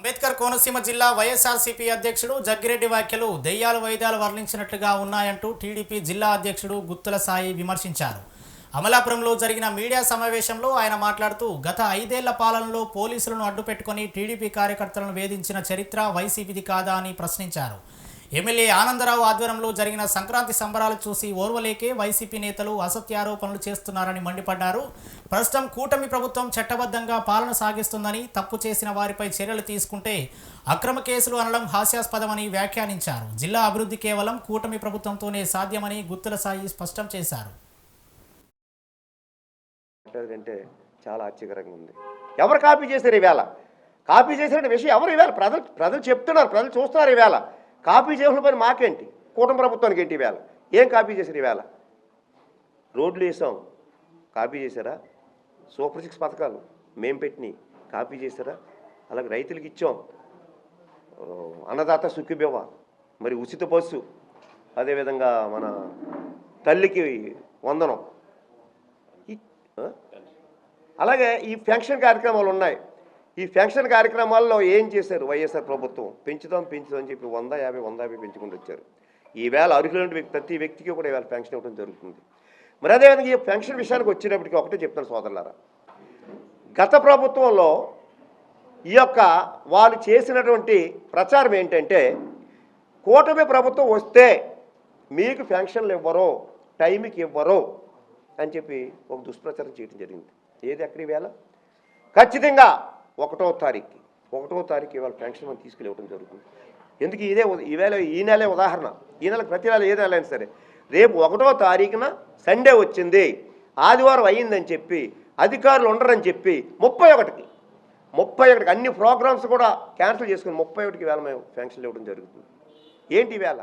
అంబేద్కర్ కోనసీమ జిల్లా వైఎస్ఆర్సీపీ అధ్యక్షుడు జగ్గిరెడ్డి వ్యాఖ్యలు దెయ్యాలు వైద్యాలు వర్ణించినట్లుగా ఉన్నాయంటూ టీడీపీ జిల్లా అధ్యక్షుడు గుత్తుల సాయి విమర్శించారు. అమలాపురంలో జరిగిన మీడియా సమావేశంలో ఆయన మాట్లాడుతూ గత 5 ఏళ్ల పాలనలో పోలీసులను అడ్డుపెట్టుకుని టీడీపీ కార్యకర్తలను వేధించిన చరిత్ర వైసీపీది కాదా అని ప్రశ్నించారు. ఎమ్మెల్యే ఆనందరావు ఆధ్వర్యంలో జరిగిన సంక్రాంతి సంబరాలు చూసి ఓర్వలేకే వైసీపీ నేతలు అసత్యారోపణలు చేస్తున్నారని మండిపడ్డారు. ప్రస్తుతం కూటమి ప్రభుత్వం చట్టబద్ధంగా పాలన సాగిస్తుందని, తప్పు చేసిన వారిపై చర్యలు తీసుకుంటే అక్రమ కేసులు అనడం హాస్యాస్పదమని వ్యాఖ్యానించారు. జిల్లా అభివృద్ధి కేవలం కూటమి ప్రభుత్వంతోనే సాధ్యమని గుత్తుల సాయి స్పష్టం చేశారు. చాలా ఆశ్చర్యకరంగా ఉంది. ఎవరు కాపీ చేశారు ఈవేళ? కాపీ చేసిన విషయం ఎవరు ఈవేళ? ప్రజలు చెప్తున్నారు, ప్రజలు చూస్తున్నారు. ఈవేళ కాపీ చేసిన పని మాకేంటి, కూటమి ప్రభుత్వానికి ఏంటి? ఈవేళ ఏం కాపీ చేశారు? ఈవేళ రోడ్లు వేసాం, కాపీ చేశారా? సూపర్ 6 పథకాలు మేము పెట్టినాయి, కాపీ చేశారా? అలాగే రైతులకు ఇచ్చాం, అన్నదాత సుఖీభవ, మరి ఉచిత బస్సు, అదేవిధంగా మన తల్లికి వందనం, అలాగే ఈ పెన్షన్ కార్యక్రమాలు ఉన్నాయి. ఈ పెన్షన్ కార్యక్రమాల్లో ఏం చేశారు? వైఎస్ఆర్ ప్రభుత్వం పెంచుదాం అని చెప్పి 150 పెంచుకుంటూ వచ్చారు. ఈవేళ అర్హులైన ప్రతి వ్యక్తికి కూడా ఈవేళ పెన్షన్ ఇవ్వడం జరుగుతుంది. మరి అదేవిధంగా ఈ పెన్షన్ విషయానికి వచ్చేటప్పటికి ఒకటే చెప్తాను సోదరులారా, గత ప్రభుత్వంలో ఈ యొక్క వాళ్ళు చేసినటువంటి ప్రచారం ఏంటంటే, కూటమి ప్రభుత్వం వస్తే మీకు పెన్షన్లు ఇవ్వరు, టైంకి ఇవ్వరు అని చెప్పి ఒక దుష్ప్రచారం చేయడం జరిగింది. ఏది అక్కడ ఈవేళ ఖచ్చితంగా 1వ తారీఖు ఇవాళ పెన్షన్ మనం తీసుకెళ్ళివ్వడం జరుగుతుంది. ఎందుకు ఈవేళ ఈ నెలే ఉదాహరణ, ఈ నెలకు ప్రతి నెల ఏ నెల అయినా సరే రేపు 1వ తారీఖున సండే వచ్చింది, ఆదివారం అయ్యిందని చెప్పి అధికారులు ఉండరని చెప్పి 31కి అన్ని ప్రోగ్రామ్స్ కూడా క్యాన్సిల్ చేసుకుని 31కి వేళ మేము పెన్షన్లు ఇవ్వడం జరుగుతుంది. ఏంటి ఈవేళ?